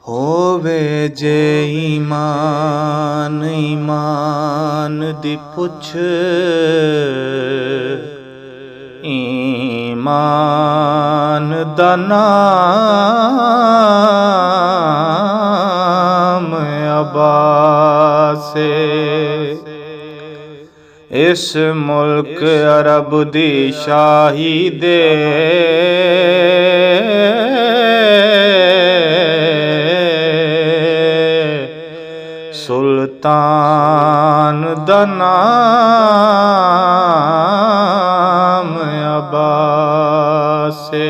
ਹੋਵੇ ਜੇ ਈਮਾਨ ਈਮਾਨ ਦੀ ਪੁੱਛ, ਈਮਾਨ ਦਾ ਨਾਮ ਅਬਾਸੇ। ਇਸ ਮੁਲਕ ਅਰਬ ਦੀ ਸ਼ਾਹੀ ਦੇ ਸੁਲਤਾਨ ਦਾ ਨਾਮ ਅਬਾਸੇ।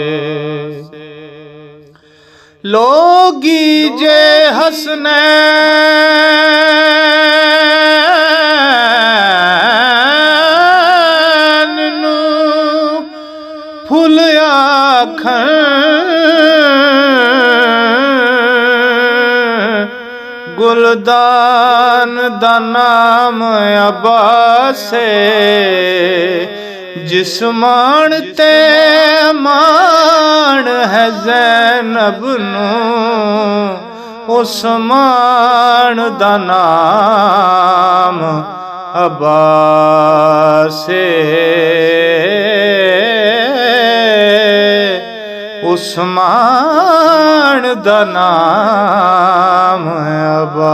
ਲੋਗੀ ਜੇ ਹਸਨੈਨ ਨੂੰ ਫੁੱਲ ਆਖਣ, ਗੁਲਦਾਨ ਦਾ ਨਾਮ ਅਬਾਸੇ। ਜਿਸ ਮਾਣ ਤੇ ਮਾਣ ਹੈ ਜ਼ੈਨਬ ਨੂੰ, ਉਸ ਮਾਣ ਦਾ ਨਾਮ ਅਬਾਸੇ। ਉਸ ਮਾਣ ਦਾ ਨਾਮ ਅਬਾਸੇ।